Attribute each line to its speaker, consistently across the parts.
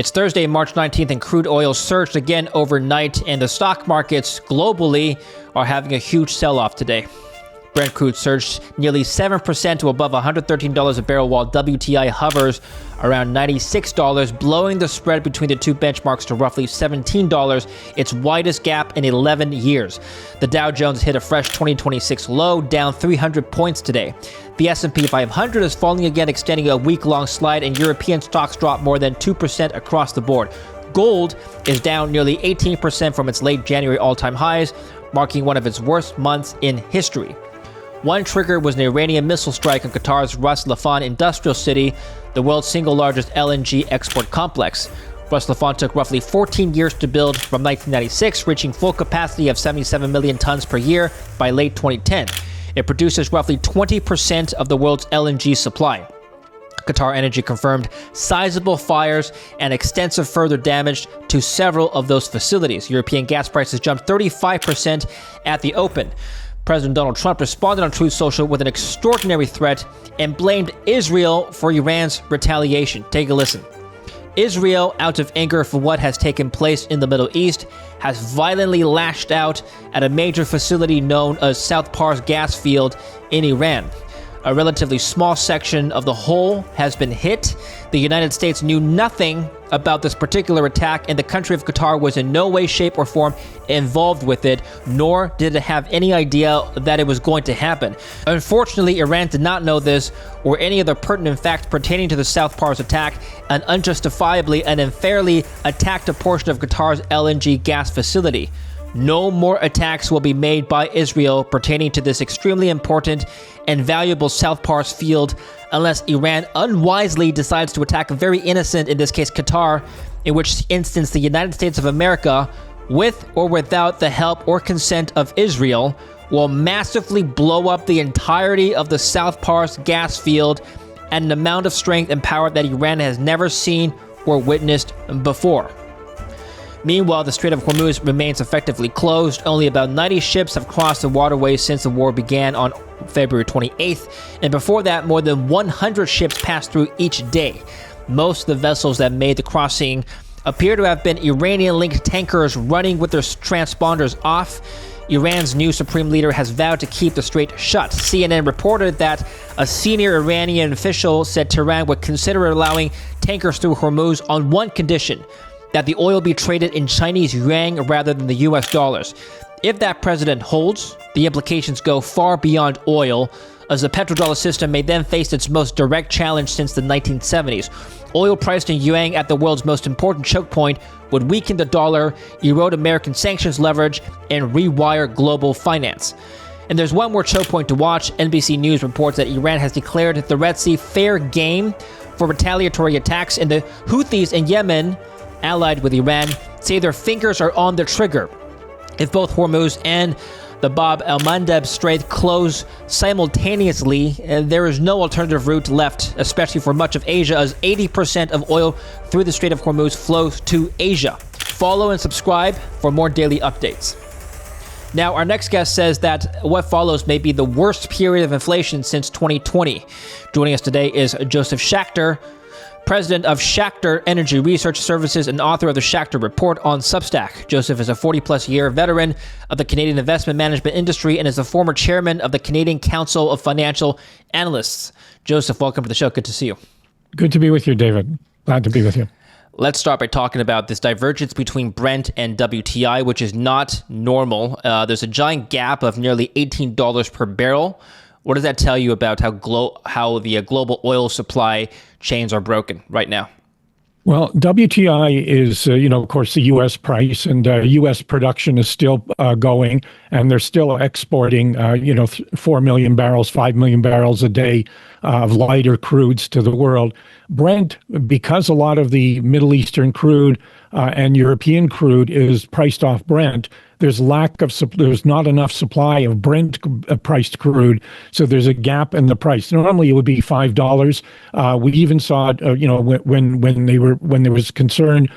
Speaker 1: It's Thursday, March 19th, and crude oil surged again overnight, and the stock markets globally are having a huge sell-off today. Brent crude surged nearly 7% to above $113 a barrel, while WTI hovers around $96, blowing the spread between the two benchmarks to roughly $17, its widest gap in 11 years. The Dow Jones hit a fresh 2026 low, down 300 points today. The S&P 500 is falling again, extending a week-long slide, and European stocks dropped more than 2% across the board. Gold is down nearly 18% from its late January all-time highs, marking one of its worst months in history. One trigger was an Iranian missile strike on Qatar's Ras Laffan industrial city, the world's single largest LNG export complex. Ras Laffan took roughly 14 years to build from 1996, reaching full capacity of 77 million tons per year by late 2010. It produces roughly 20% of the world's LNG supply. Schachter Energy confirmed sizable fires and extensive further damage to several of those facilities. European gas prices jumped 35% at the open. President Donald Trump responded on Truth Social with an extraordinary threat and blamed Israel for Iran's retaliation. Take a listen. Israel, out of anger for what has taken place in the Middle East, has violently lashed out at a major facility known as South Pars gas field in Iran. A relatively small section of the whole has been hit. The United States knew nothing about this particular attack, and the country of Qatar was in no way, shape, or form involved with it, nor did it have any idea that it was going to happen. Unfortunately, Iran did not know this or any other pertinent facts pertaining to the South Pars attack, and unjustifiably and unfairly attacked a portion of Qatar's LNG gas facility. No more attacks will be made by Israel pertaining to this extremely important and valuable South Pars field unless Iran unwisely decides to attack a very innocent, in this case Qatar, in which instance the United States of America, with or without the help or consent of Israel, will massively blow up the entirety of the South Pars gas field at an amount of strength and power that Iran has never seen or witnessed before. Meanwhile, the Strait of Hormuz remains effectively closed. Only about 90 ships have crossed the waterway since the war began on February 28th, and before that, more than 100 ships passed through each day. Most of the vessels that made the crossing appear to have been Iranian-linked tankers running with their transponders off. Iran's new supreme leader has vowed to keep the strait shut. CNN reported that a senior Iranian official said Tehran would consider allowing tankers through Hormuz on one condition: that the oil be traded in Chinese yuan rather than the US dollars. If that precedent holds, the implications go far beyond oil, as the petrodollar system may then face its most direct challenge since the 1970s. Oil priced in yuan at the world's most important choke point would weaken the dollar, erode American sanctions leverage, and rewire global finance. And there's one more choke point to watch. NBC News reports that Iran has declared the Red Sea fair game for retaliatory attacks, and the Houthis in Yemen, allied with Iran, say their fingers are on the trigger. If both Hormuz and the Bab el-Mandeb Strait close simultaneously, there is no alternative route left, especially for much of Asia, as 80% of oil through the Strait of Hormuz flows to Asia. Follow and subscribe for more daily updates. Now, our next guest says that what follows may be the worst period of inflation since 2020. Joining us today is Josef Schachter, president of Schachter Energy Research Services and author of the Schachter Report on Substack. Josef is a 40-plus year veteran of the Canadian investment management industry and is the former chairman of the Canadian Council of Financial Analysts. Josef, welcome to the show. Good to see you.
Speaker 2: Good to be with you, David. Glad to be with you.
Speaker 1: Let's start by talking about this divergence between Brent and WTI, which is not normal. There's a giant gap of nearly $18 per barrel. What does that tell you about how the global oil supply chains are broken right now?
Speaker 2: Well, WTI is, of course, the U.S. price, and U.S. production is still going, and they're still exporting, 4 million barrels, 5 million barrels a day of lighter crudes to the world. Brent, because a lot of the Middle Eastern crude and European crude is priced off Brent, there's not enough supply of Brent priced crude, so there's a gap in the price. Normally it would be $5. We even saw it, when there was concern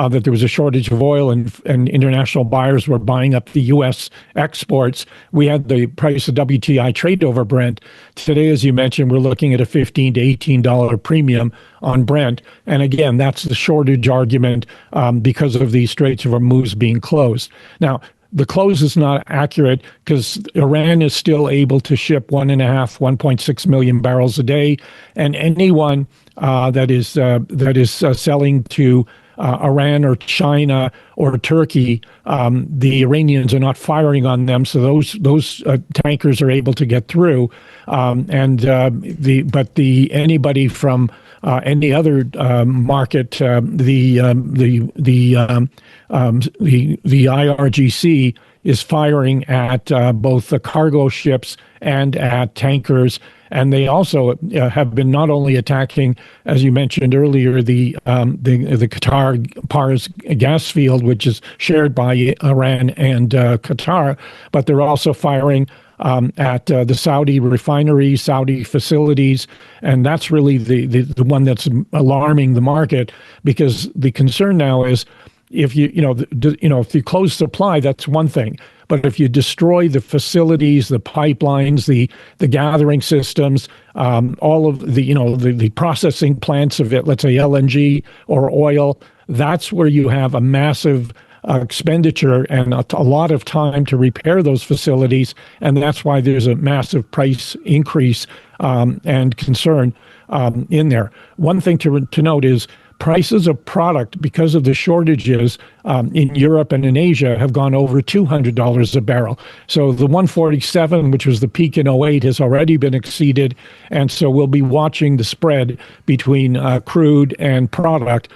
Speaker 2: that there was a shortage of oil and international buyers were buying up the U.S. exports, we had the price of WTI trade over Brent. Today, as you mentioned, we're looking at a $15 to $18 premium on Brent. And again, that's the shortage argument because of the Straits of Hormuz being closed. Now, the close is not accurate because Iran is still able to ship 1.6 million barrels a day, and anyone that is selling to Iran or China or Turkey, the Iranians are not firing on them, so those tankers are able to get through. Anybody from any other market, the IRGC is firing at both the cargo ships and at tankers. And they also have been not only attacking, as you mentioned earlier, the Qatar Pars gas field, which is shared by Iran and Qatar, but they're also firing at the Saudi refineries, Saudi facilities, and that's really the one that's alarming the market, because the concern now is if if you close supply, that's one thing. But if you destroy the facilities, the pipelines, the gathering systems, all of the processing plants of it, let's say LNG or oil, that's where you have a massive expenditure and a lot of time to repair those facilities. And that's why there's a massive price increase and concern in there. One thing to note is prices of product, because of the shortages in Europe and in Asia, have gone over $200 a barrel. So the 147, which was the peak in '08, has already been exceeded. And so we'll be watching the spread between crude and product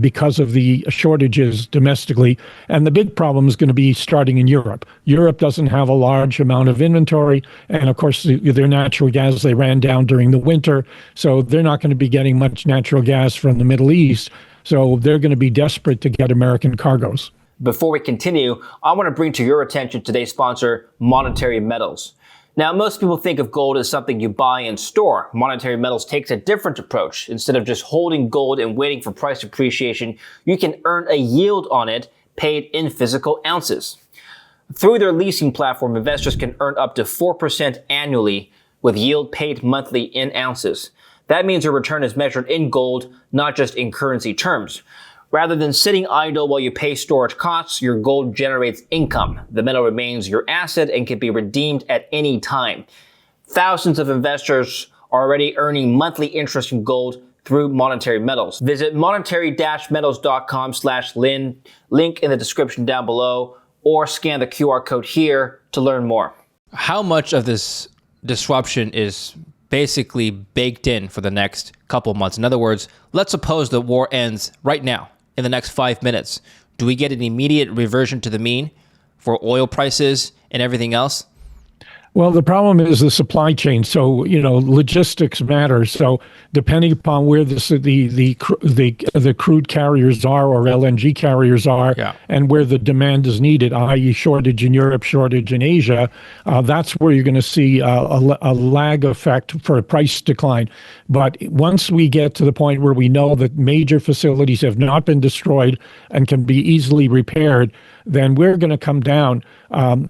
Speaker 2: because of the shortages domestically. And the big problem is going to be starting in Europe. Europe doesn't have a large amount of inventory. And of course, their natural gas, they ran down during the winter. So they're not going to be getting much natural gas from the Middle East. So they're going to be desperate to get American cargoes.
Speaker 1: Before we continue, I want to bring to your attention today's sponsor, Monetary Metals. Now, most people think of gold as something you buy and store. Monetary Metals takes a different approach. Instead of just holding gold and waiting for price appreciation, you can earn a yield on it paid in physical ounces. Through their leasing platform, investors can earn up to 4% annually with yield paid monthly in ounces. That means your return is measured in gold, not just in currency terms. Rather than sitting idle while you pay storage costs, your gold generates income. The metal remains your asset and can be redeemed at any time. Thousands of investors are already earning monthly interest in gold through Monetary Metals. Visit monetary-metals.com/Lynn, link in the description down below, or scan the QR code here to learn more. How much of this disruption is basically baked in for the next couple months? In other words, let's suppose the war ends right now in the next 5 minutes. Do we get an immediate reversion to the mean for oil prices and everything else?
Speaker 2: Well, the problem is the supply chain. So, logistics matter. So, depending upon where the crude carriers are or LNG carriers are, and where the demand is needed, i.e., shortage in Europe, shortage in Asia, that's where you're going to see a lag effect for a price decline. But once we get to the point where we know that major facilities have not been destroyed and can be easily repaired, then we're going to come down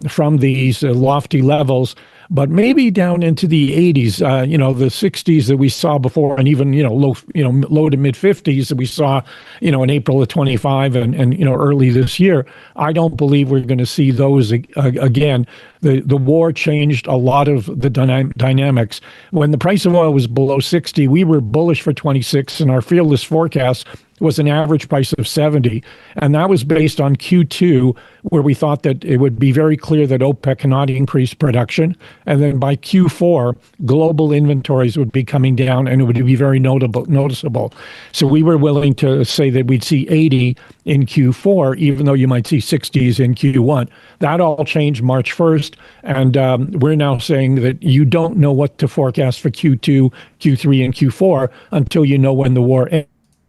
Speaker 2: from these lofty levels, but maybe down into the 80s, the 60s that we saw before, and even low to mid 50s that we saw, in April of 25 and early this year. I don't believe we're going to see those again. The war changed a lot of the dynamics. When the price of oil was below 60, we were bullish for 26, and our fearless forecast was an average price of 70. And that was based on Q2, where we thought that it would be very clear that OPEC cannot increase production. And then by Q4, global inventories would be coming down, and it would be very noticeable. So we were willing to say that we'd see 80 in Q4, even though you might see 60s in Q1. That all changed March 1st. And we're now saying that you don't know what to forecast for Q2, Q3, and Q4 until you know when the war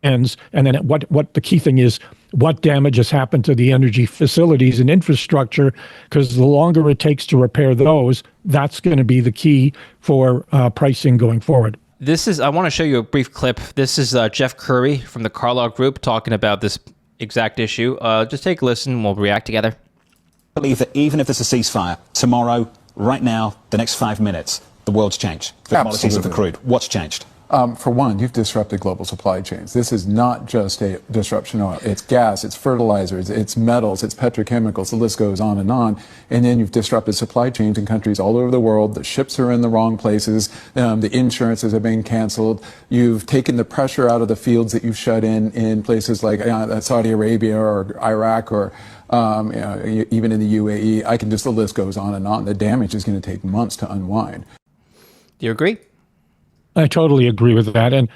Speaker 2: ends. And then what the key thing is, what damage has happened to the energy facilities and infrastructure, because the longer it takes to repair those, that's going to be the key for pricing going forward. I
Speaker 1: want to show you a brief clip. This is Jeff Curry from the Carlyle Group talking about this exact issue. Just take a listen. We'll react together.
Speaker 3: I believe that even if there's a ceasefire tomorrow, right now, the next 5 minutes, the world's changed. The commodities of the crude. What's changed?
Speaker 4: For one, you've disrupted global supply chains. This is not just a disruption of oil. It's gas, it's fertilizers, it's metals, it's petrochemicals, the list goes on. And then you've disrupted supply chains in countries all over the world. The ships are in the wrong places. The insurances have been canceled. You've taken the pressure out of the fields that you've shut in places like Saudi Arabia or Iraq or even in the UAE. The list goes on and on. The damage is going to take months to unwind.
Speaker 1: Do you agree?
Speaker 2: I totally agree with that. And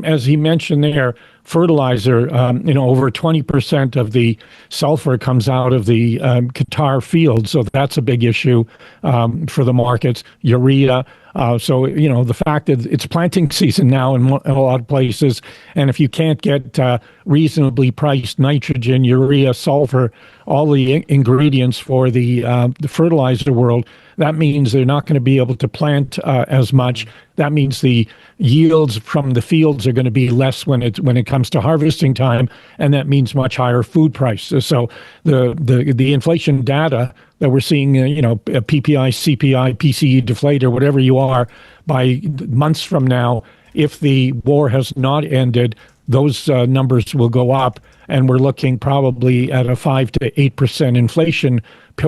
Speaker 2: as he mentioned there, fertilizer, over 20% of the sulfur comes out of the Qatar field. So that's a big issue for the markets. Urea. The fact that it's planting season now in a lot of places, and if you can't get reasonably priced nitrogen, urea, sulfur, all the ingredients for the fertilizer world, that means they're not going to be able to plant as much. That means the yields from the fields are going to be less when it comes to harvesting time, and that means much higher food prices. So the inflation data that we're seeing, PPI, CPI, PCE deflator, whatever you are, by months from now, if the war has not ended, those numbers will go up, and we're looking probably at a 5 to 8% inflation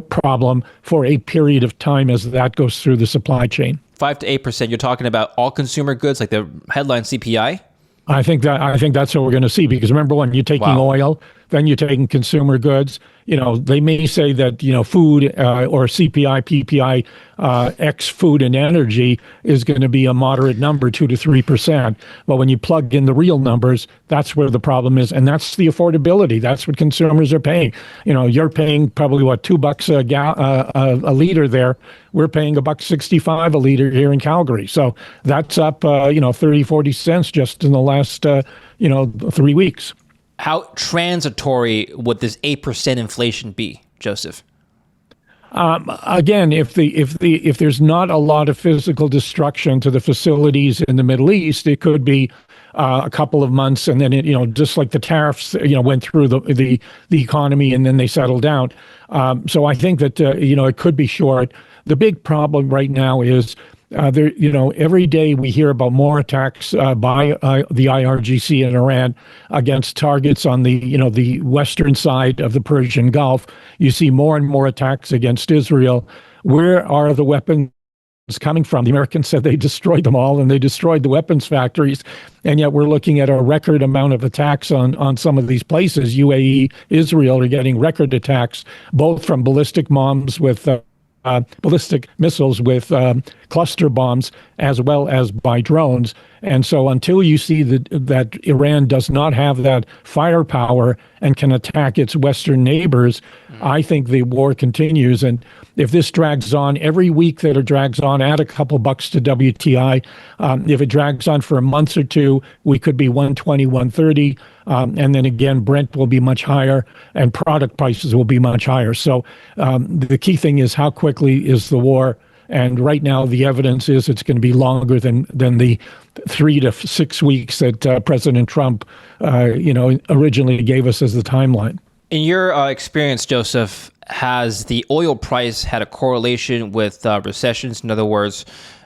Speaker 2: problem for a period of time as that goes through the supply chain.
Speaker 1: 5 to 8%. You're talking about all consumer goods, like the headline CPI?
Speaker 2: I think that's what we're going to see, because remember, when you're taking oil, then you're taking consumer goods. They may say that, food or CPI, PPI, X food and energy is going to be a moderate number, 2 to 3%. But when you plug in the real numbers, that's where the problem is. And that's the affordability. That's what consumers are paying. You're paying probably $2 a liter there. We're paying $1.65 a liter here in Calgary. So that's up, 30, 40 cents just in the last, 3 weeks.
Speaker 1: How transitory would this 8% inflation be, Joseph?
Speaker 2: Again, if there's not a lot of physical destruction to the facilities in the Middle East, it could be a couple of months, and then just like the tariffs, went through the economy and then they settled down. So I think that it could be short. The big problem right now is every day we hear about more attacks by the IRGC in Iran against targets on the western side of the Persian Gulf. You see more and more attacks against Israel. Where are the weapons coming from? The Americans said they destroyed them all, and they destroyed the weapons factories. And yet we're looking at a record amount of attacks on some of these places. UAE, Israel are getting record attacks, both from ballistic bombs with ballistic missiles with cluster bombs, as well as by drones. And so until you see that Iran does not have that firepower and can attack its Western neighbors, I think the war continues. And if this drags on, every week that it drags on, add a couple bucks to WTI. If it drags on for a month or two, we could be 120, 130. And then again, Brent will be much higher and product prices will be much higher. So the key thing is, how quickly is the war? And right now, the evidence is it's going to be longer than the 3 to 6 weeks that President Trump, originally gave us as the timeline.
Speaker 1: In your experience, Joseph, has the oil price had a correlation with recessions? In other words,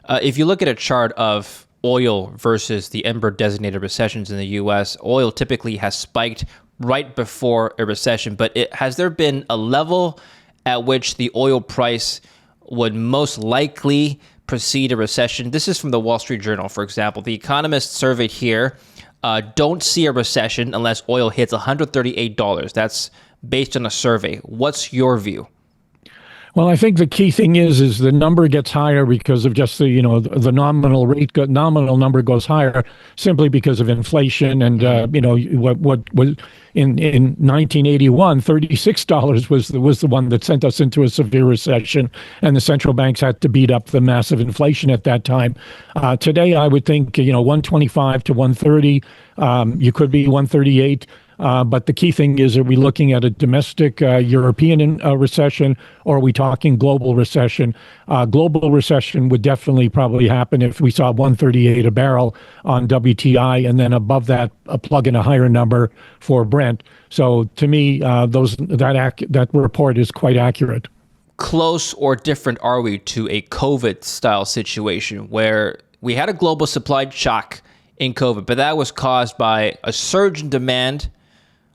Speaker 1: if you look at a chart of oil versus the Ember designated recessions in the U.S., oil typically has spiked right before a recession. But has there been a level at which the oil price would most likely precede a recession? This is from the Wall Street Journal, for example. The economists surveyed here don't see a recession unless oil hits $138. That's based on a survey. What's your view?
Speaker 2: Well, I think the key thing is the number gets higher because of just the nominal rate, nominal number goes higher simply because of inflation. And, what was in 1981, $36 was the one that sent us into a severe recession. And the central banks had to beat up the massive inflation at that time. Today, I would think, 125 to 130, you could be 138. But the key thing is, are we looking at a domestic European recession, or are we talking global recession? Global recession would definitely probably happen if we saw 138 a barrel on WTI, and then above that, plug in a higher number for Brent. So to me, that report is quite accurate.
Speaker 1: Close or different are we to a COVID-style situation where we had a global supply shock in COVID, but that was caused by a surge in demand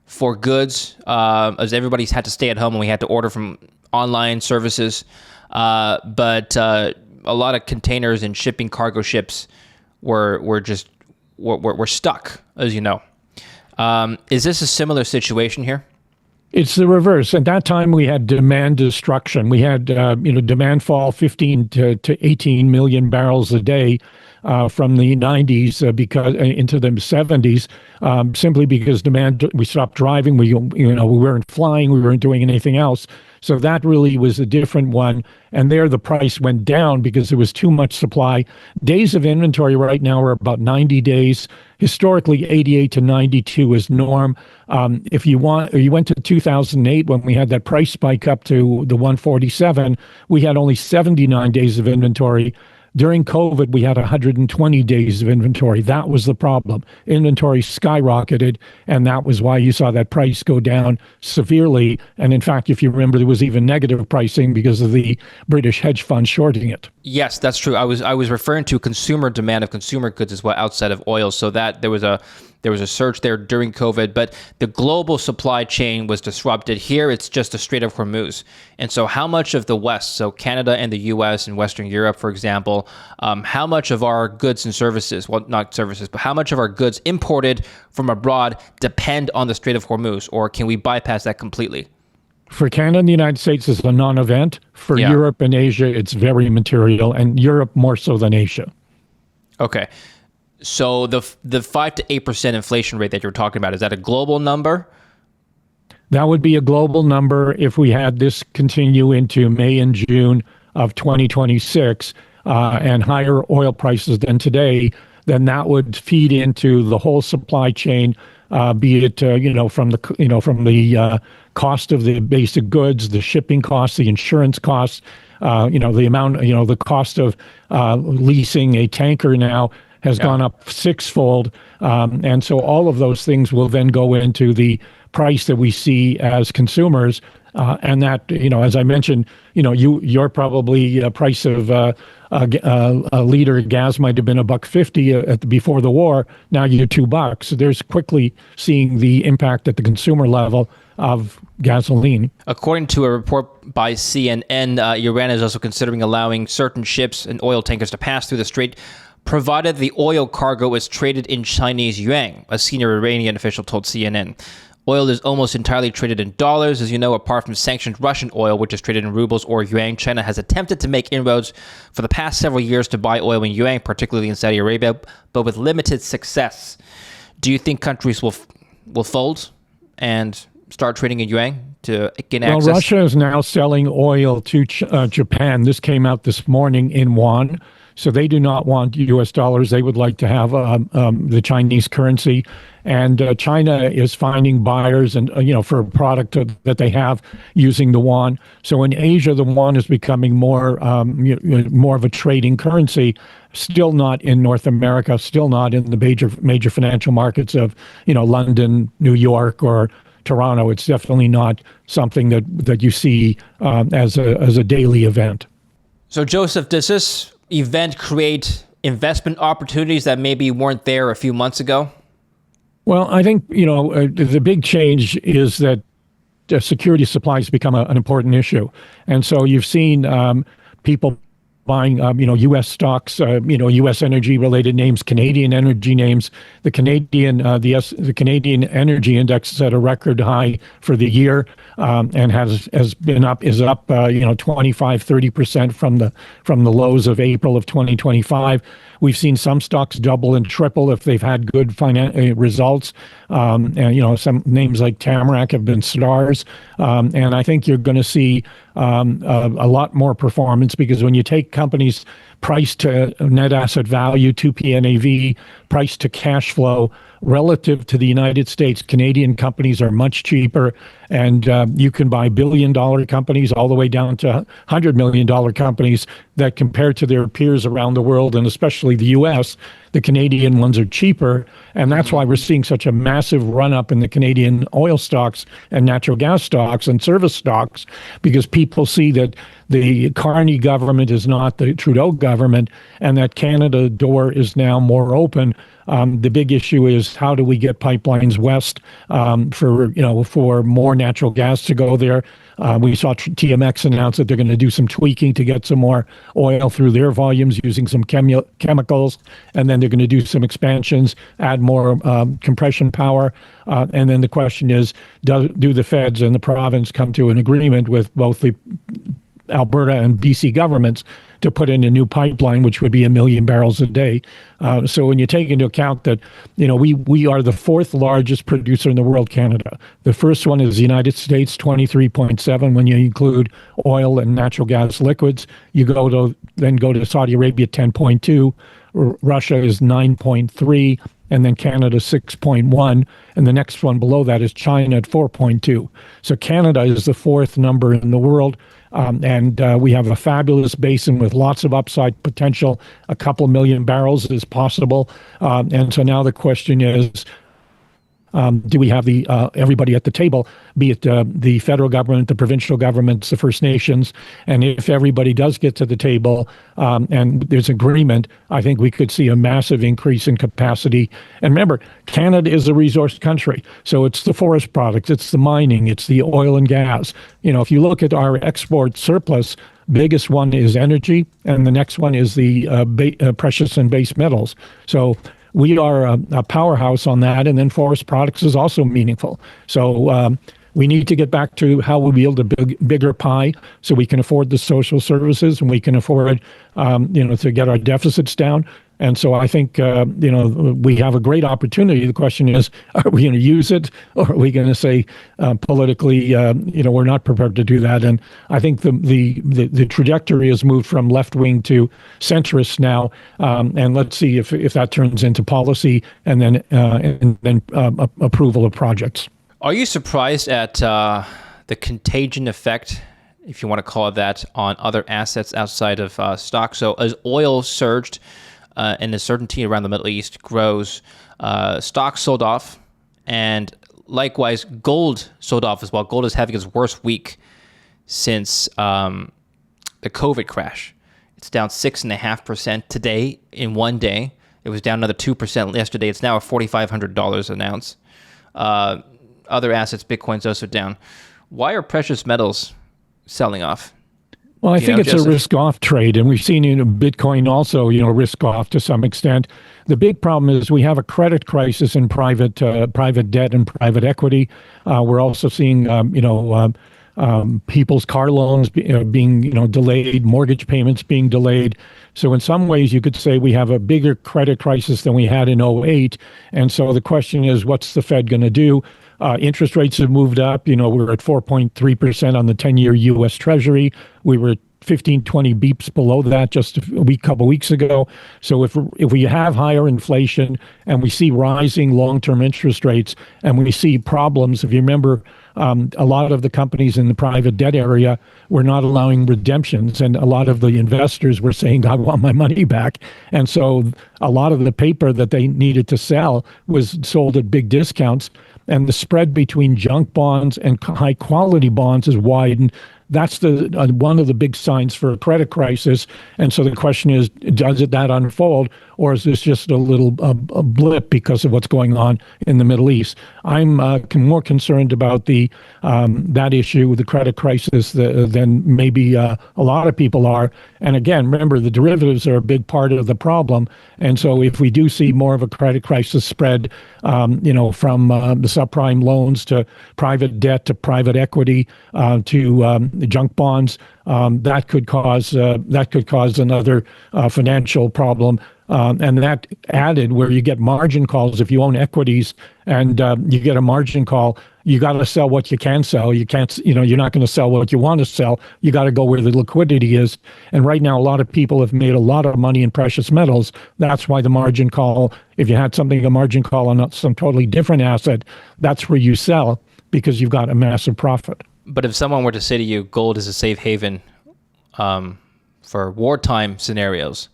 Speaker 1: for goods, as everybody's had to stay at home and we had to order from online services. But a lot of containers and shipping cargo ships were stuck, as you know. Is this a similar situation here?
Speaker 2: It's the reverse. At that time, we had demand destruction. We had, demand fall 15 to 18 million barrels a day from the 90s because into the 70s, simply because demand. We stopped driving. We weren't flying. We weren't doing anything else. So that really was a different one. And there the price went down because there was too much supply. Days of inventory right now are about 90 days. Historically, 88 to 92 is norm. If you went to 2008 when we had that price spike up to the 147, we had only 79 days of inventory. During COVID, we had 120 days of inventory. That was the problem. Inventory skyrocketed, and that was why you saw that price go down severely. And in fact, if you remember, there was even negative pricing because of the British hedge fund shorting it.
Speaker 1: Yes, that's true. I was referring to consumer demand of consumer goods as well outside of oil. So that there was a surge there during COVID, but the global supply chain was disrupted. Here, it's just a Strait of Hormuz. And so how much of the West, so Canada and the US and Western Europe, for example, how much of our goods and services, well, not services, but how much of our goods imported from abroad depend on the Strait of Hormuz, or can we bypass that completely?
Speaker 2: For Canada and the United States, it's a non-event. For Europe and Asia, it's very material, and Europe more so than Asia.
Speaker 1: Okay. So the 5 to 8% inflation rate that you're talking about, is that a global number?
Speaker 2: That would be a global number if we had this continue into May and June of 2026 and higher oil prices than today. Then that would feed into the whole supply chain, be it from the cost of the basic goods, the shipping costs, the insurance costs, the amount, the cost of leasing a tanker now has gone up sixfold. And so all of those things will then go into the price that we see as consumers. And that, as I mentioned, you're probably a price of a liter of gas might have been $1.50 before the war. Now you're $2. So there's quickly seeing the impact at the consumer level of gasoline.
Speaker 1: According to a report by CNN, Iran is also considering allowing certain ships and oil tankers to pass through the strait, provided the oil cargo is traded in Chinese yuan, a senior Iranian official told CNN. Oil is almost entirely traded in dollars. As you know, apart from sanctioned Russian oil, which is traded in rubles or yuan, China has attempted to make inroads for the past several years to buy oil in yuan, particularly in Saudi Arabia, but with limited success. Do you think countries will fold and start trading in yuan to gain access?
Speaker 2: Well, Russia is now selling oil to Japan. This came out this morning in yuan. So they do not want U.S. dollars. They would like to have the Chinese currency. And China is finding buyers and for a product that they have using the yuan. So in Asia, the yuan is becoming more of a trading currency. Still not in North America. Still not in the major financial markets of London, New York, or Toronto. It's definitely not something that you see as a daily event.
Speaker 1: So Joseph, does this event create investment opportunities that maybe weren't there a few months ago?
Speaker 2: Well, I think, the big change is that security supplies become an important issue. And so you've seen people buying, U.S. stocks, U.S. energy-related names, Canadian energy names. The Canadian energy index is at a record high for the year and is up 25-30% from the lows of April of 2025. We've seen some stocks double and triple if they've had good results. And some names like Tamarack have been stars. And I think you're going to see a lot more performance, because when you take companies' price to net asset value, 2P NAV, price to cash flow, relative to the United States, Canadian companies are much cheaper, and you can buy billion-dollar companies all the way down to $100 million companies that, compared to their peers around the world, and especially the U.S., the Canadian ones are cheaper, and that's why we're seeing such a massive run-up in the Canadian oil stocks and natural gas stocks and service stocks, because people see that the Carney government is not the Trudeau government, and that Canada door is now more open. The big issue is, how do we get pipelines west for more natural gas to go there? We saw TMX announce that they're going to do some tweaking to get some more oil through their volumes using some chemicals, and then they're going to do some expansions, add more compression power. And then the question is, do the feds and the province come to an agreement with both the Alberta and BC governments to put in a new pipeline, which would be 1 million barrels a day. So when you take into account that, we are the fourth largest producer in the world, Canada. The first one is the United States, 23.7 when you include oil and natural gas liquids. You go to Saudi Arabia, 10.2. Russia is 9.3. And then Canada 6.1, and the next one below that is China at 4.2. So Canada is the fourth number in the world, and we have a fabulous basin with lots of upside potential. A couple million barrels is possible, and so now the question is, do we have everybody at the table, be it the federal government, the provincial governments, the First Nations? And if everybody does get to the table and there's agreement, I think we could see a massive increase in capacity. And remember, Canada is a resource country. So it's the forest products, it's the mining, it's the oil and gas. If you look at our export surplus, biggest one is energy, and the next one is the precious and base metals. So we are a powerhouse on that, and then forest products is also meaningful. So we need to get back to how we build a bigger pie so we can afford the social services and we can afford, to get our deficits down. And so I think, we have a great opportunity. The question is, are we going to use it, or are we going to say politically, we're not prepared to do that? And I think the trajectory has moved from left wing to centrist now. And let's see if that turns into policy and then approval of projects.
Speaker 1: Are you surprised at the contagion effect, if you want to call it that, on other assets outside of stocks? So as oil surged, and the certainty around the Middle East grows, stocks sold off, and likewise, gold sold off as well. Gold is having its worst week since the COVID crash. It's down 6.5% today in one day. It was down another 2% yesterday. It's now at $4,500 an ounce. Other assets, Bitcoin's also down. Why are precious metals selling off?
Speaker 2: Well, I think it's Joseph? A risk-off trade, and we've seen Bitcoin also, risk-off to some extent. The big problem is we have a credit crisis in private debt and private equity. We're also seeing, people's car loans being, delayed, mortgage payments being delayed. So in some ways, you could say we have a bigger credit crisis than we had in 2008. And so the question is, what's the Fed going to do? Interest rates have moved up. We're at 4.3% on the 10-year U.S. Treasury. We were 15, 20 beeps below that just a couple weeks ago. So if we have higher inflation and we see rising long-term interest rates and we see problems, if you remember, a lot of the companies in the private debt area were not allowing redemptions, and a lot of the investors were saying, I want my money back. And so a lot of the paper that they needed to sell was sold at big discounts, and the spread between junk bonds and high-quality bonds has widened. That's one of the big signs for a credit crisis. And so the question is, does that unfold, or is this just a little a blip because of what's going on in the Middle East? I'm more concerned about that issue, the credit crisis, than maybe a lot of people are. And again, remember, the derivatives are a big part of the problem. And so if we do see more of a credit crisis spread, from the subprime loans to private debt to private equity to the junk bonds, that could cause another financial problem. And that added, where you get margin calls if you own equities, and you get a margin call you got to sell what you can sell. You can't, you're not going to sell what you want to sell. You got to go where the liquidity is. And right now, a lot of people have made a lot of money in precious metals. That's why the margin call, if you had a margin call on some totally different asset, that's where you sell because you've got a massive profit.
Speaker 1: But if someone were to say to you, gold is a safe haven for wartime scenarios,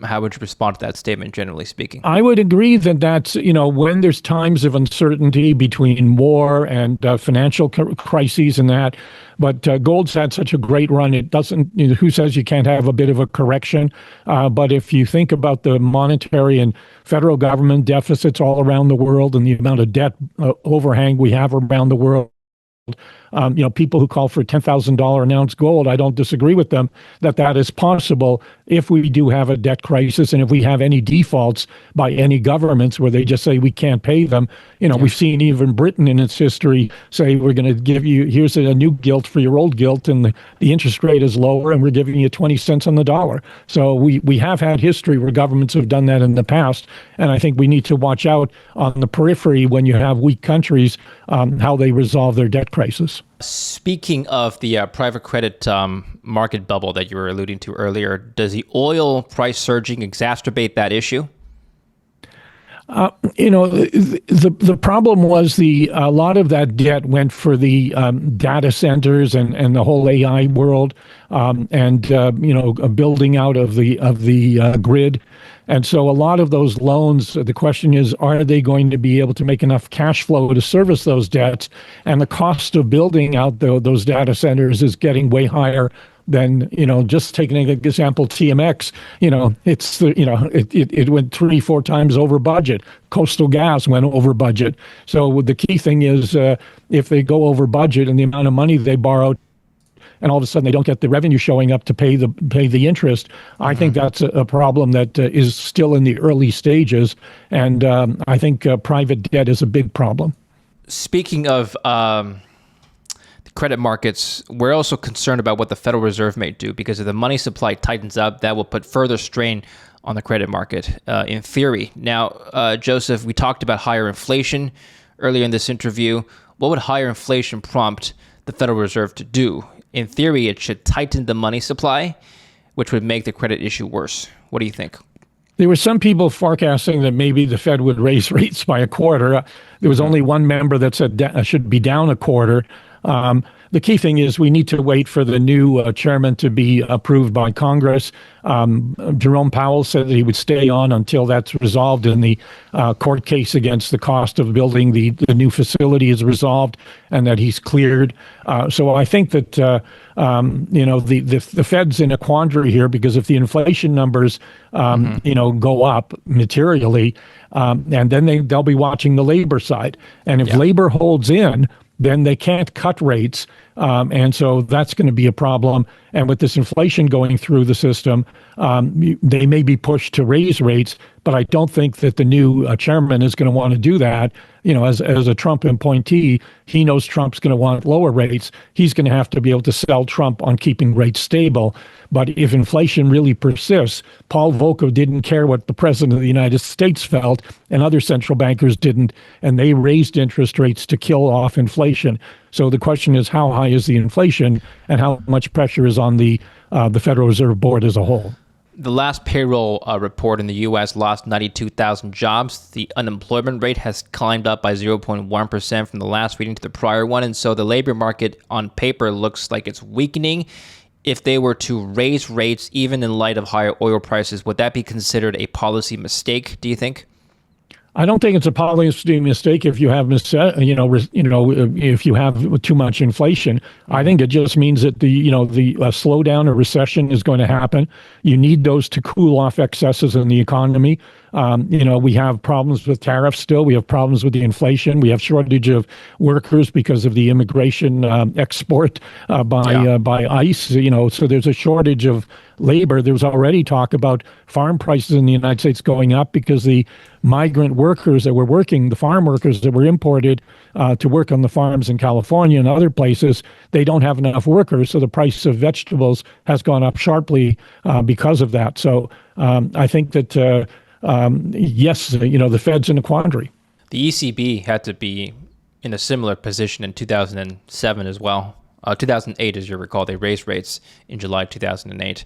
Speaker 1: how would you respond to that statement, generally speaking?
Speaker 2: I would agree that that's, when there's times of uncertainty between war and financial crises and that, but gold's had such a great run. It doesn't, who says you can't have a bit of a correction? But if you think about the monetary and federal government deficits all around the world and the amount of debt overhang we have around the world, people who call for $10,000 an ounce gold, I don't disagree with them that is possible if we do have a debt crisis and if we have any defaults by any governments where they just say we can't pay them. We've seen even Britain in its history say we're going to give you, here's a new gilt for your old gilt, and the interest rate is lower and we're giving you 20 cents on the dollar. So we have had history where governments have done that in the past, and I think we need to watch out on the periphery when you have weak countries, how they resolve their debt crisis.
Speaker 1: Speaking of the private credit market bubble that you were alluding to earlier, does the oil price surging exacerbate that issue? The problem was a lot of that debt went for the data centers and the whole AI world, and a building out of the grid. And so a lot of those loans, the question is, are they going to be able to make enough cash flow to service those debts? And the cost of building out those data centers is getting way higher than, just taking an example, TMX, it went 3-4 times over budget. Coastal Gas went over budget. So the key thing is if they go over budget and the amount of money they borrowed, and all of a sudden they don't get the revenue showing up to pay the interest, I think that's a problem that is still in the early stages. And I think private debt is a big problem. Speaking of the credit markets, we're also concerned about what the Federal Reserve may do, because if the money supply tightens up, that will put further strain on the credit market, in theory. Now, Joseph, we talked about higher inflation earlier in this interview. What would higher inflation prompt the Federal Reserve to do? In theory, it should tighten the money supply, which would make the credit issue worse. What do you think?
Speaker 2: There were some people forecasting that maybe the Fed would raise rates by a quarter. There was only one member that said should be down a quarter. The key thing is we need to wait for the new chairman to be approved by Congress. Jerome Powell said that he would stay on until that's resolved in the court case against the cost of building the new facility is resolved and that he's cleared. So I think that the Fed's in a quandary here, because if the inflation numbers go up materially, and then they'll be watching the labor side, and if labor holds in, then they can't cut rates. And so that's going to be a problem. And with this inflation going through the system, they may be pushed to raise rates, but I don't think that the new chairman is going to want to do that. As a Trump appointee, he knows Trump's going to want lower rates. He's going to have to be able to sell Trump on keeping rates stable. But if inflation really persists, Paul Volcker didn't care what the president of the United States felt, and other central bankers didn't, and they raised interest rates to kill off inflation. So the question is, how high is the inflation, and how much pressure is on the Federal Reserve Board as a whole?
Speaker 1: The last payroll report in the U.S. lost 92,000 jobs. The unemployment rate has climbed up by 0.1% from the last reading to the prior one. And so the labor market on paper looks like it's weakening. If they were to raise rates, even in light of higher oil prices, would that be considered a policy mistake, do you think?
Speaker 2: I don't think it's a policy mistake if you have, if you have too much inflation. I think it just means that the slowdown or recession is going to happen. You need those to cool off excesses in the economy. We have problems with tariffs still. We have problems with the inflation. We have shortage of workers because of the immigration export by ICE. So there's a shortage of labor. There was already talk about farm prices in the United States going up because the migrant workers that were working, the farm workers that were imported to work on the farms in California and other places, they don't have enough workers. So the price of vegetables has gone up sharply because of that. So I think that, yes, the Fed's in a quandary.
Speaker 1: The ECB had to be in a similar position in 2007 as well. 2008, as you recall, they raised rates in July 2008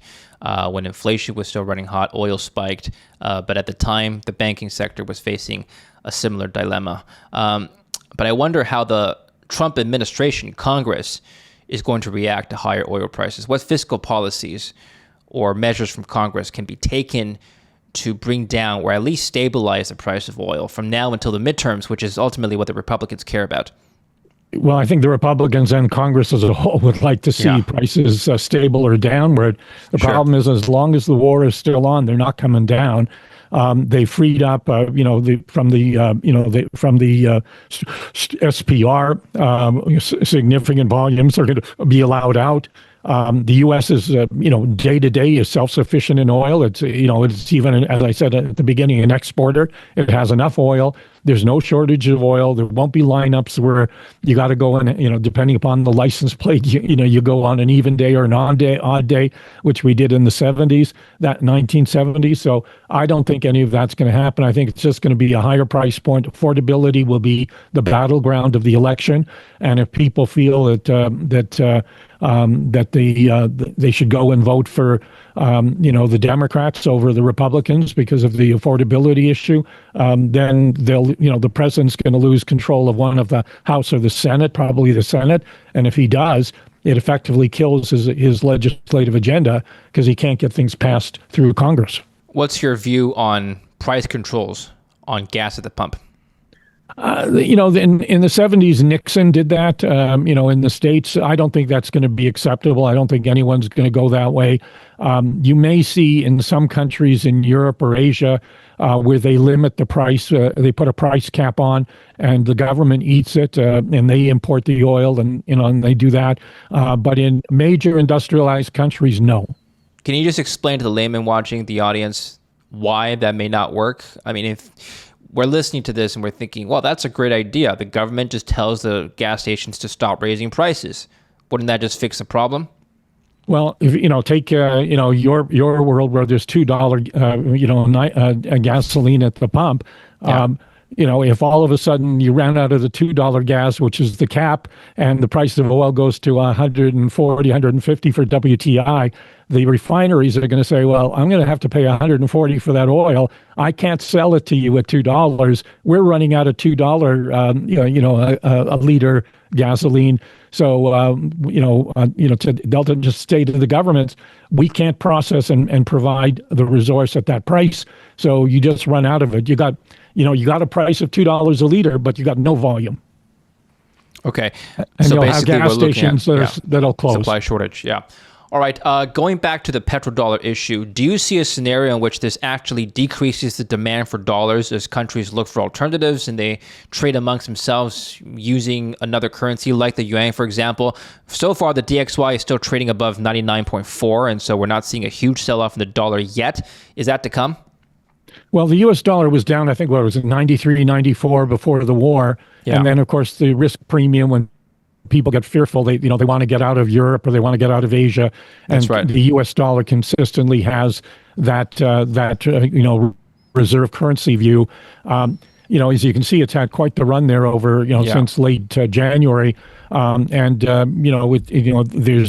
Speaker 1: when inflation was still running hot, oil spiked, but at the time, the banking sector was facing a similar dilemma. But I wonder how the Trump administration, Congress, is going to react to higher oil prices. What fiscal policies or measures from Congress can be taken to bring down or at least stabilize the price of oil from now until the midterms, which is ultimately what the Republicans care about?
Speaker 2: Well, I think the Republicans and Congress as a whole would like to see prices stable or downward. The problem is, as long as the war is still on, they're not coming down. They freed up, from the SPR, significant volumes are going to be allowed out. The U.S. is, day to day is self-sufficient in oil. It's even, as I said at the beginning, an exporter. It has enough oil. There's no shortage of oil. There won't be lineups where you got to go in, depending upon the license plate, you go on an even day or an odd day, which we did in the 1970s. So I don't think any of that's going to happen. I think it's just going to be a higher price point. Affordability will be the battleground of the election. And if people feel that they should go and vote for the Democrats over the Republicans because of the affordability issue, then the president's going to lose control of one of the House or the Senate, probably the Senate, and if he does, it effectively kills his legislative agenda because he can't get things passed through Congress.
Speaker 1: What's your view on price controls on gas at the pump?
Speaker 2: In the 70s, Nixon did that, in the States. I don't think that's going to be acceptable. I don't think anyone's going to go that way. You may see in some countries in Europe or Asia where they limit the price, they put a price cap on, and the government eats it, and they import the oil, and they do that. But in major industrialized countries, no.
Speaker 1: Can you just explain to the layman watching, the audience, why that may not work? I mean, if we're listening to this and we're thinking, well, that's a great idea. The government just tells the gas stations to stop raising prices. Wouldn't that just fix the problem?
Speaker 2: Well, if take your world where there's $2 gasoline at the pump. If all of a sudden you ran out of the $2 gas, which is the cap, and the price of oil goes to 140, 150 for WTI, the refineries are going to say, well, I'm going to have to pay 140 for that oil. I can't sell it to you at $2. We're running out of $2, a liter gasoline. So, they'll just say to the governments, we can't process and provide the resource at that price. So you just run out of it. You got a price of $2 a liter, but you got no volume.
Speaker 1: Okay.
Speaker 2: And
Speaker 1: so
Speaker 2: you'll
Speaker 1: basically
Speaker 2: have gas stations that'll close.
Speaker 1: Supply shortage, yeah. All right, going back to the petrodollar issue, do you see a scenario in which this actually decreases the demand for dollars as countries look for alternatives and they trade amongst themselves using another currency like the yuan, for example? So far, the DXY is still trading above 99.4, and so we're not seeing a huge sell-off in the dollar yet. Is that to come?
Speaker 2: Well, the U.S. dollar was down, I think, what was it, 93, 94 before the war. Yeah. And then, of course, the risk premium when people get fearful, they want to get out of Europe or they want to get out of Asia. And
Speaker 1: that's right.
Speaker 2: The U.S. dollar consistently has that reserve currency view. As you can see, it's had quite the run there over, since late January. There's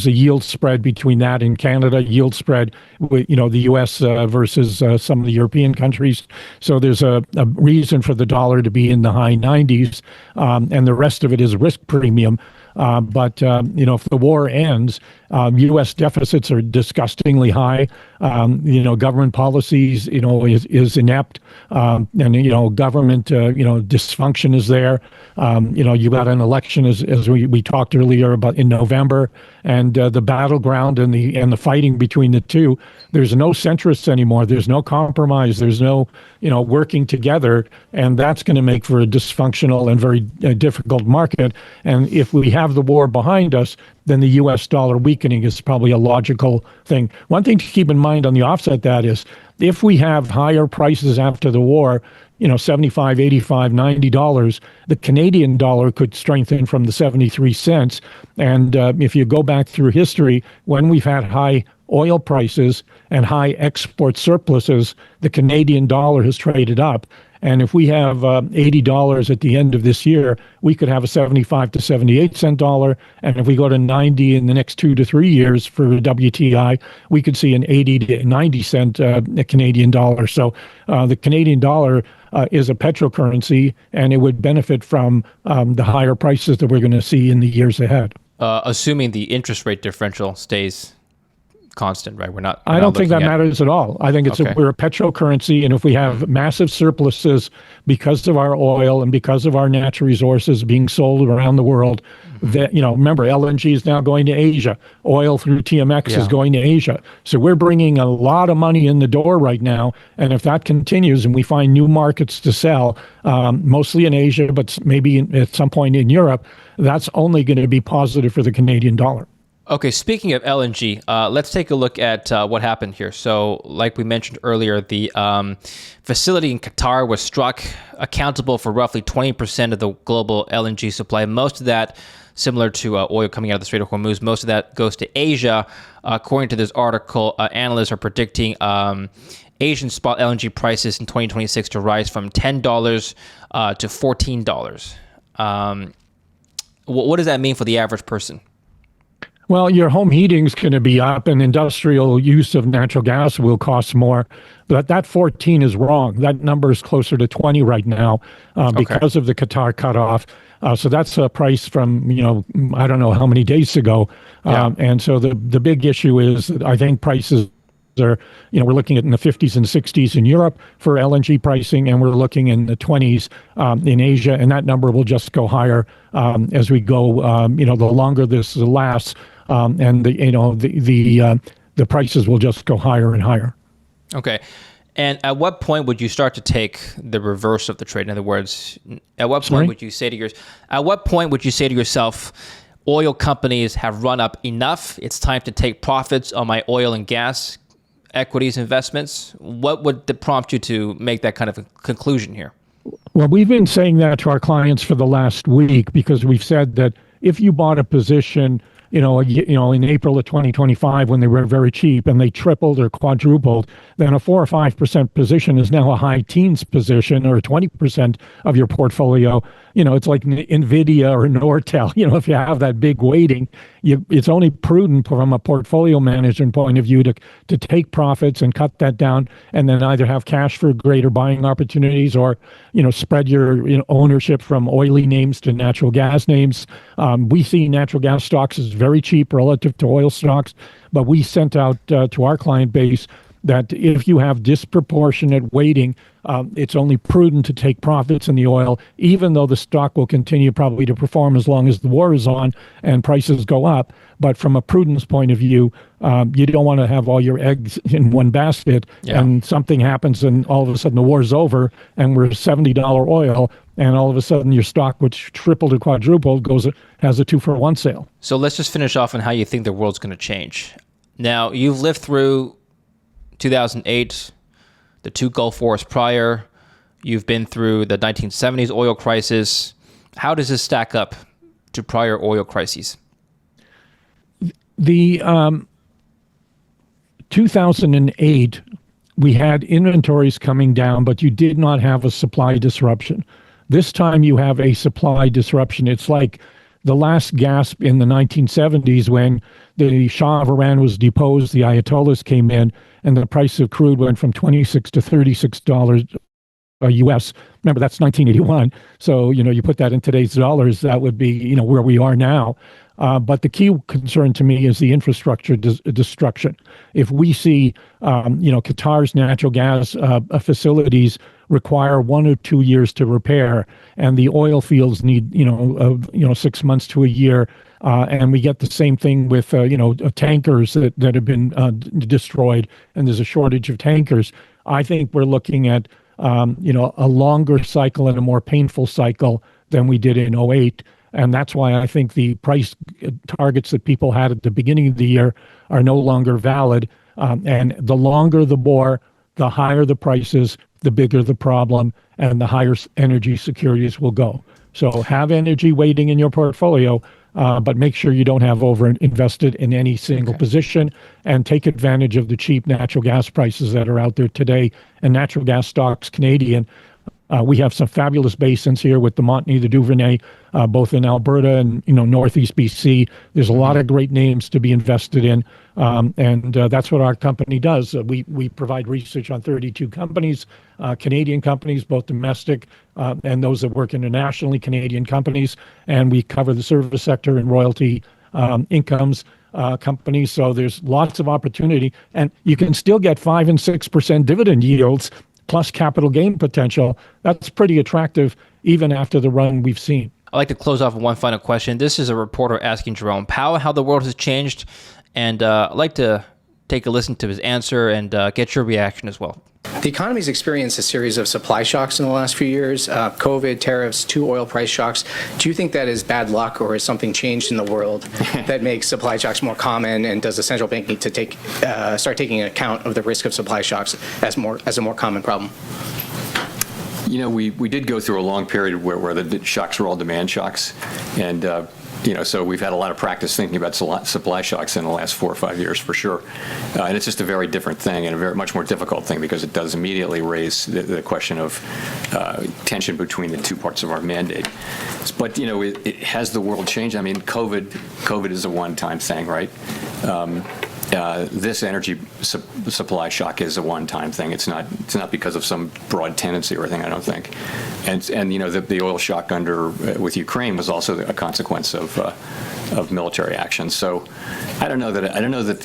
Speaker 2: a yield spread between that and Canada, yield spread with, the U.S. Versus some of the European countries. So there's a reason for the dollar to be in the high 90s, and the rest of it is risk premium. But if the war ends, U.S. deficits are disgustingly high. Government policies, is inept, and government, dysfunction is there. You got an election as we talked earlier about in November, and the battleground and the fighting between the two. There's no centrists anymore. There's no compromise. There's no working together, and that's going to make for a dysfunctional and very difficult market. And if we have the war behind us, then the U.S. dollar weakening is probably a logical thing. One thing to keep in mind on the offset that is, if we have higher prices after the war, $75, $85, $90, the Canadian dollar could strengthen from the 73 cents. And if you go back through history, when we've had high oil prices and high export surpluses, the Canadian dollar has traded up. And if we have $80 at the end of this year, we could have a 75 to 78 cent dollar. And if we go to 90 in the next 2 to 3 years for WTI, we could see an 80 to 90 cent Canadian dollar. So the Canadian dollar is a petrocurrency, and it would benefit from the higher prices that we're going to see in the years ahead.
Speaker 1: Assuming the interest rate differential stays constant, right?
Speaker 2: I don't think that matters at all. I think we're a petrocurrency, and if we have massive surpluses because of our oil and because of our natural resources being sold around the world, that, remember, LNG is now going to Asia. Oil through TMX is going to Asia. So we're bringing a lot of money in the door right now, and if that continues and we find new markets to sell, mostly in Asia, but maybe at some point in Europe, that's only going to be positive for the Canadian dollar.
Speaker 1: Okay, speaking of LNG, let's take a look at what happened here. So, like we mentioned earlier, the facility in Qatar was struck, accountable for roughly 20% of the global LNG supply. Most of that, similar to oil coming out of the Strait of Hormuz, most of that goes to Asia. According to this article, analysts are predicting Asian spot LNG prices in 2026 to rise from $10 to $14. What does that mean for the average person?
Speaker 2: Well, your home heating's going to be up, and industrial use of natural gas will cost more. But that 14 is wrong. That number is closer to 20 right now because of the Qatar cutoff. So that's a price from, I don't know how many days ago. And so the big issue is that I think prices are, we're looking at in the 50s and 60s in Europe for LNG pricing, and we're looking in the 20s in Asia, and that number will just go higher as we go, the longer this lasts. And the prices will just go higher and higher.
Speaker 1: Okay. And at what point would you start to take the reverse of the trade? In other words, at what point would you say to yourself, oil companies have run up enough, it's time to take profits on my oil and gas equities investments? What would prompt you to make that kind of a conclusion here?
Speaker 2: Well, we've been saying that to our clients for the last week, because we've said that if you bought a position in April of 2025 when they were very cheap and they tripled or quadrupled, then a 4 or 5% position is now a high teens position, or 20% of your portfolio. It's like NVIDIA or Nortel. If you have that big weighting, it's only prudent from a portfolio management point of view to take profits and cut that down, and then either have cash for greater buying opportunities, or spread your ownership from oily names to natural gas names. We see natural gas stocks as very cheap relative to oil stocks, but we sent out to our client base that if you have disproportionate weighting, it's only prudent to take profits in the oil, even though the stock will continue probably to perform as long as the war is on and prices go up. But from a prudence point of view, you don't want to have all your eggs in one basket, and something happens and all of a sudden the war's over and we're $70 oil, and all of a sudden your stock, which tripled or quadrupled, has a 2-for-1 sale.
Speaker 1: So let's just finish off on how you think the world's going to change. Now, you've lived through 2008, the 2 Gulf Wars prior. You've been through the 1970s oil crisis. How does this stack up to prior oil crises?
Speaker 2: The 2008, we had inventories coming down, but you did not have a supply disruption. This time you have a supply disruption. It's like the last gasp in the 1970s when the Shah of Iran was deposed, the Ayatollahs came in, and the price of crude went from $26 to $36 US. Remember, that's 1981. So, you put that in today's dollars, that would be, where we are now. But the key concern to me is the infrastructure destruction. If we see, Qatar's natural gas facilities require 1 or 2 years to repair, and the oil fields need, 6 months to a year, and we get the same thing with, tankers that have been destroyed, and there's a shortage of tankers. I think we're looking at, a longer cycle and a more painful cycle than we did in '08. And that's why I think the price targets that people had at the beginning of the year are no longer valid. And the longer the war, the higher the prices, the bigger the problem, and the higher energy securities will go. So have energy weighting in your portfolio, but make sure you don't have over invested in any single position, and take advantage of the cheap natural gas prices that are out there today. And natural gas stocks, Canadian, We have some fabulous basins here with the Montney, the Duvernay, both in Alberta and Northeast BC. There's a lot of great names to be invested in, and that's what our company does. We provide research on 32 companies, Canadian companies, both domestic and those that work internationally, Canadian companies, and we cover the service sector and royalty incomes companies. So there's lots of opportunity, and you can still get 5 and 6% dividend yields plus capital gain potential. That's pretty attractive even after the run we've seen.
Speaker 1: I'd like to close off with one final question. This is a reporter asking Jerome Powell how the world has changed, and I'd like to take a listen to his answer and get your reaction as well.
Speaker 5: The economy's experienced a series of supply shocks in the last few years, COVID, tariffs, 2 oil price shocks. Do you think that is bad luck, or has something changed in the world that makes supply shocks more common, and does the central bank need to start taking account of the risk of supply shocks as a more common problem?
Speaker 6: We did go through a long period where the shocks were all demand shocks, and so we've had a lot of practice thinking about supply shocks in the last 4 or 5 years for sure. And it's just a very different thing, and a very much more difficult thing, because it does immediately raise the question of tension between the two parts of our mandate. But has the world changed? I mean, COVID is a one-time thing, right? This energy supply shock is a one-time thing. It's not because of some broad tendency or anything, I don't think. And the oil shock with Ukraine was also a consequence of military action. So I don't know that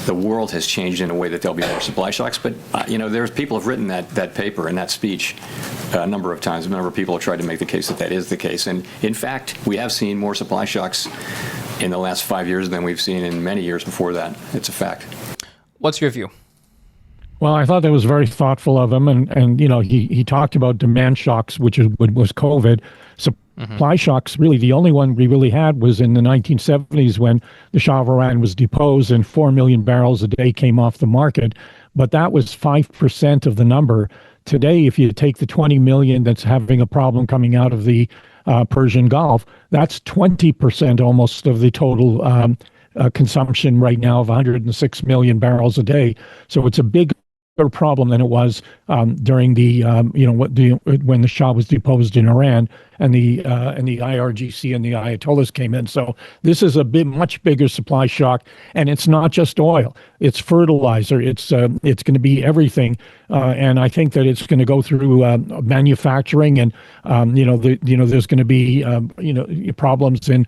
Speaker 6: the world has changed in a way that there'll be more supply shocks. But there's people have written that paper and that speech a number of times. A number of people have tried to make the case that is the case. And in fact, we have seen more supply shocks in the last 5 years than we've seen in many years before that. It's a fact.
Speaker 1: What's your view?
Speaker 2: Well, I thought that was very thoughtful of him, and he talked about demand shocks, which was COVID. Supply shocks, really, the only one we really had was in the 1970s when the Shah of Iran was deposed and 4 million barrels a day came off the market. But that was 5% of the number. Today, if you take the 20 million that's having a problem coming out of the Persian Gulf, that's 20% almost of the total consumption right now of 106 million barrels a day. So it's a bigger problem than it was during when the Shah was deposed in Iran and the IRGC and the Ayatollahs came in. So this is a much bigger supply shock, and it's not just oil; it's fertilizer. It's going to be everything, and I think that it's going to go through manufacturing, and there's going to be problems in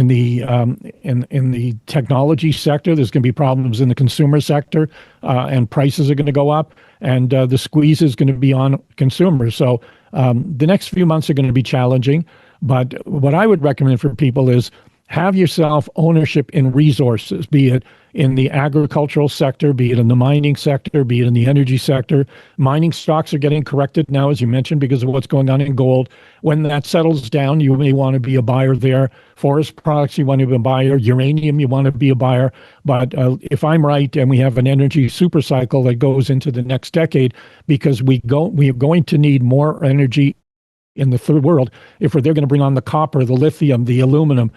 Speaker 2: the technology sector. There's going to be problems in the consumer sector, and prices are going to go up, and the squeeze is going to be on consumers. So the next few months are going to be challenging, but what I would recommend for people is have yourself ownership in resources, be it in the agricultural sector, be it in the mining sector, be it in the energy sector. Mining stocks are getting corrected now, as you mentioned, because of what's going on in gold. When that settles down, you may want to be a buyer there. Forest products, you want to be a buyer. Uranium, you want to be a buyer. But if I'm right, and we have an energy super cycle that goes into the next decade, because we are going to need more energy in the third world, if they're going to bring on the copper, the lithium, the aluminum,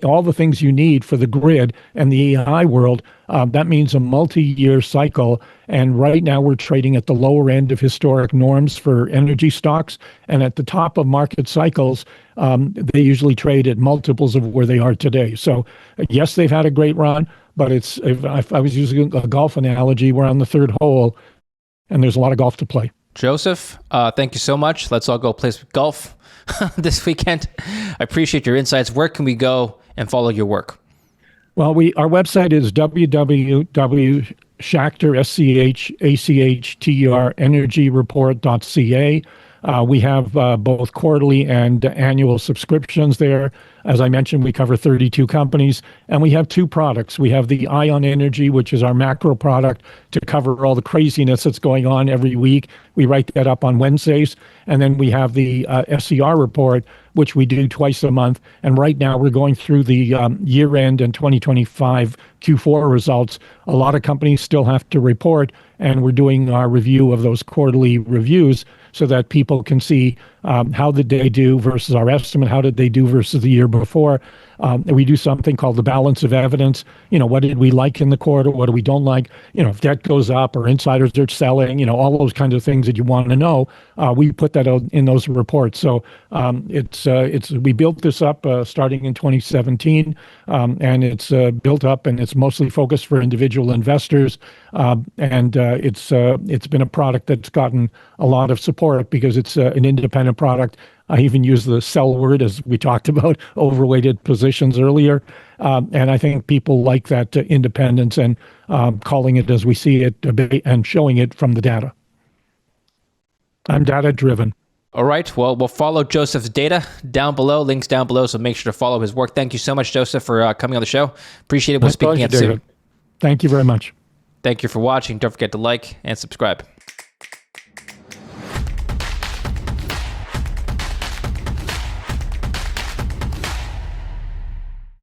Speaker 2: all the things you need for the grid and the AI world, that means a multi-year cycle. And right now we're trading at the lower end of historic norms for energy stocks. And at the top of market cycles, they usually trade at multiples of where they are today. So yes, they've had a great run, but if I was using a golf analogy, we're on the third hole and there's a lot of golf to play.
Speaker 1: Josef, thank you so much. Let's all go play some golf this weekend. I appreciate your insights. Where can we go and follow your work?
Speaker 2: Well, our website is www.Schachter, Schachter, energyreport.ca. We have both quarterly and annual subscriptions there. As I mentioned, we cover 32 companies, and we have 2 products. We have the Ion Energy, which is our macro product to cover all the craziness that's going on every week. We write that up on Wednesdays. And then we have the SCR report, which we do twice a month. And right now we're going through the year-end and 2025 Q4 results. A lot of companies still have to report, and we're doing our review of those quarterly reviews so that people can see how did they do versus our estimate? How did they do versus the year before? We do something called the balance of evidence. What did we like in the quarter? What do we don't like? If debt goes up or insiders are selling, all those kinds of things that you want to know, we put that out in those reports. So we built this up starting in 2017, and it's built up and it's mostly focused for individual investors. And it's been a product that's gotten a lot of support because it's an independent product. I even use the sell word, as we talked about, overweighted positions earlier. And I think people like that independence and calling it as we see it and showing it from the data. I'm data driven.
Speaker 1: All right. Well, we'll follow Joseph's data down below, links down below. So make sure to follow his work. Thank you so much, Joseph, for coming on the show. Appreciate it. We'll speak again soon.
Speaker 2: Thank you very much.
Speaker 1: Thank you for watching. Don't forget to like and subscribe.